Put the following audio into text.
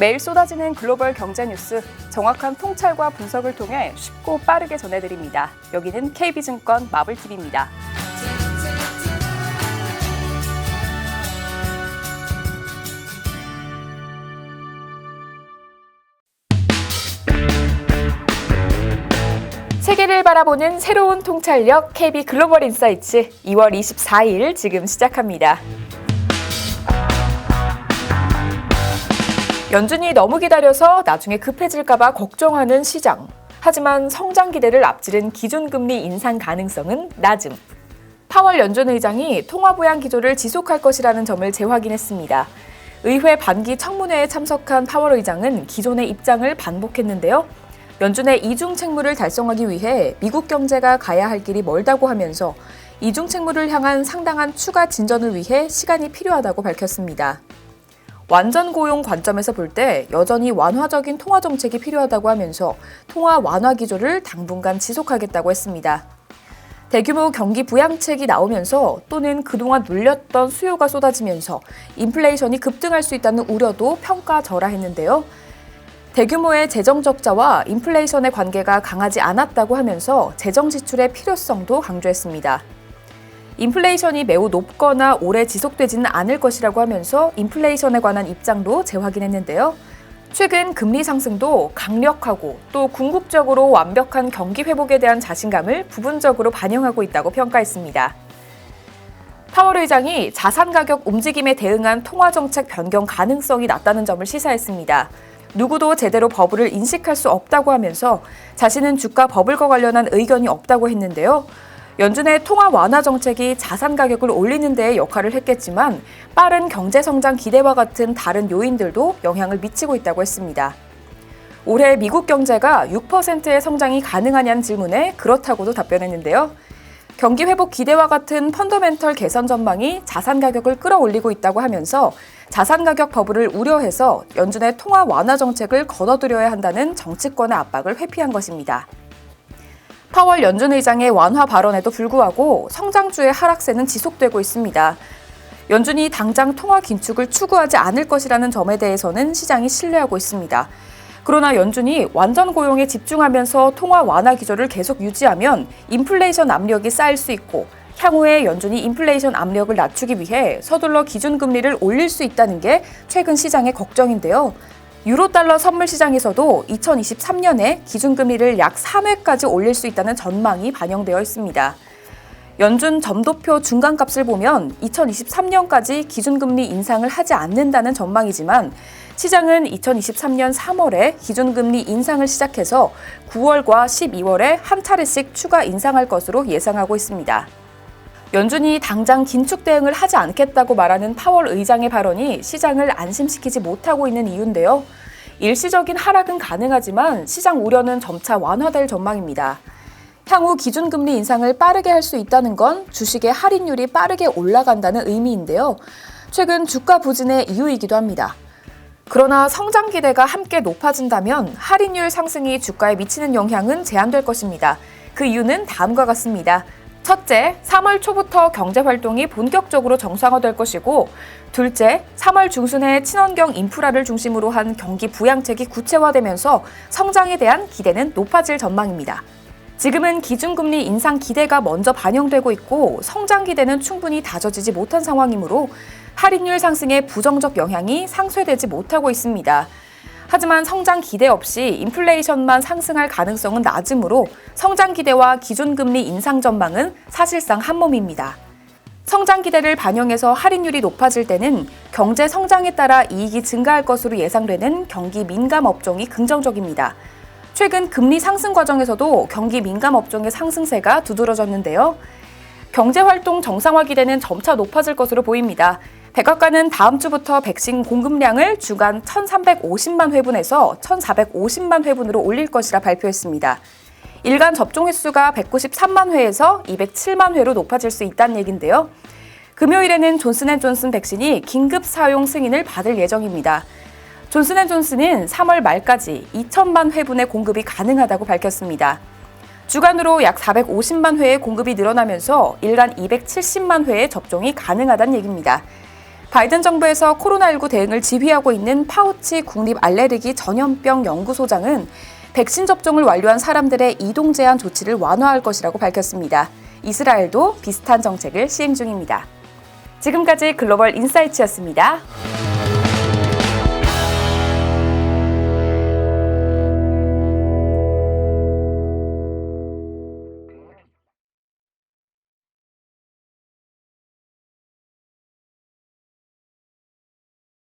매일 쏟아지는 글로벌 경제 뉴스, 정확한 통찰과 분석을 통해 쉽고 빠르게 전해드립니다. 여기는 KB증권 마블TV입니다. 세계를 바라보는 새로운 통찰력 KB 글로벌 인사이츠 2월 24일 지금 시작합니다. 연준이 너무 기다려서 나중에 급해질까봐 걱정하는 시장. 하지만 성장 기대를 앞지른 기준금리 인상 가능성은 낮음. 파월 연준 의장이 통화 부양 기조를 지속할 것이라는 점을 재확인했습니다. 의회 반기 청문회에 참석한 파월 의장은 기존의 입장을 반복했는데요. 연준의 이중 책무를 달성하기 위해 미국 경제가 가야 할 길이 멀다고 하면서 이중 책무를 향한 상당한 추가 진전을 위해 시간이 필요하다고 밝혔습니다. 완전 고용 관점에서 볼 때 여전히 완화적인 통화 정책이 필요하다고 하면서 통화 완화 기조를 당분간 지속하겠다고 했습니다. 대규모 경기 부양책이 나오면서 또는 그동안 눌렸던 수요가 쏟아지면서 인플레이션이 급등할 수 있다는 우려도 평가절하했는데요. 대규모의 재정 적자와 인플레이션의 관계가 강하지 않았다고 하면서 재정 지출의 필요성도 강조했습니다. 인플레이션이 매우 높거나 오래 지속되지는 않을 것이라고 하면서 인플레이션에 관한 입장도 재확인했는데요. 최근 금리 상승도 강력하고 또 궁극적으로 완벽한 경기 회복에 대한 자신감을 부분적으로 반영하고 있다고 평가했습니다. 파월 의장이 자산 가격 움직임에 대응한 통화 정책 변경 가능성이 낮다는 점을 시사했습니다. 누구도 제대로 버블을 인식할 수 없다고 하면서 자신은 주가 버블과 관련한 의견이 없다고 했는데요. 연준의 통화 완화 정책이 자산 가격을 올리는 데 역할을 했겠지만 빠른 경제 성장 기대와 같은 다른 요인들도 영향을 미치고 있다고 했습니다. 올해 미국 경제가 6%의 성장이 가능하냐는 질문에 그렇다고도 답변했는데요. 경기 회복 기대와 같은 펀더멘털 개선 전망이 자산 가격을 끌어올리고 있다고 하면서 자산 가격 버블을 우려해서 연준의 통화 완화 정책을 거둬들여야 한다는 정치권의 압박을 회피한 것입니다. 파월 연준 의장의 완화 발언에도 불구하고 성장주의 하락세는 지속되고 있습니다. 연준이 당장 통화 긴축을 추구하지 않을 것이라는 점에 대해서는 시장이 신뢰하고 있습니다. 그러나 연준이 완전 고용에 집중하면서 통화 완화 기조를 계속 유지하면 인플레이션 압력이 쌓일 수 있고 향후에 연준이 인플레이션 압력을 낮추기 위해 서둘러 기준금리를 올릴 수 있다는 게 최근 시장의 걱정인데요. 유로달러 선물 시장에서도 2023년에 기준금리를 약 3회까지 올릴 수 있다는 전망이 반영되어 있습니다. 연준 점도표 중간값을 보면 2023년까지 기준금리 인상을 하지 않는다는 전망이지만 시장은 2023년 3월에 기준금리 인상을 시작해서 9월과 12월에 한 차례씩 추가 인상할 것으로 예상하고 있습니다. 연준이 당장 긴축 대응을 하지 않겠다고 말하는 파월 의장의 발언이 시장을 안심시키지 못하고 있는 이유인데요. 일시적인 하락은 가능하지만 시장 우려는 점차 완화될 전망입니다. 향후 기준금리 인상을 빠르게 할 수 있다는 건 주식의 할인율이 빠르게 올라간다는 의미인데요. 최근 주가 부진의 이유이기도 합니다. 그러나 성장 기대가 함께 높아진다면 할인율 상승이 주가에 미치는 영향은 제한될 것입니다. 그 이유는 다음과 같습니다. 첫째, 3월 초부터 경제활동이 본격적으로 정상화될 것이고 둘째, 3월 중순에 친환경 인프라를 중심으로 한 경기 부양책이 구체화되면서 성장에 대한 기대는 높아질 전망입니다. 지금은 기준금리 인상 기대가 먼저 반영되고 있고 성장 기대는 충분히 다져지지 못한 상황이므로 할인율 상승의 부정적 영향이 상쇄되지 못하고 있습니다. 하지만 성장 기대 없이 인플레이션만 상승할 가능성은 낮으므로 성장 기대와 기준금리 인상 전망은 사실상 한몸입니다. 성장 기대를 반영해서 할인율이 높아질 때는 경제 성장에 따라 이익이 증가할 것으로 예상되는 경기 민감 업종이 긍정적입니다. 최근 금리 상승 과정에서도 경기 민감 업종의 상승세가 두드러졌는데요. 경제활동 정상화 기대는 점차 높아질 것으로 보입니다. 백악관은 다음 주부터 백신 공급량을 주간 1,350만 회분에서 1,450만 회분으로 올릴 것이라 발표했습니다. 일간 접종 횟수가 193만 회에서 207만 회로 높아질 수 있다는 얘긴데요. 금요일에는 존슨앤존슨 백신이 긴급 사용 승인을 받을 예정입니다. 존슨앤존슨은 3월 말까지 2천만 회분의 공급이 가능하다고 밝혔습니다. 주간으로 약 450만 회의 공급이 늘어나면서 일간 270만 회의 접종이 가능하다는 얘기입니다. 바이든 정부에서 코로나19 대응을 지휘하고 있는 파우치 국립 알레르기 전염병 연구소장은 백신 접종을 완료한 사람들의 이동 제한 조치를 완화할 것이라고 밝혔습니다. 이스라엘도 비슷한 정책을 시행 중입니다. 지금까지 글로벌 인사이트였습니다.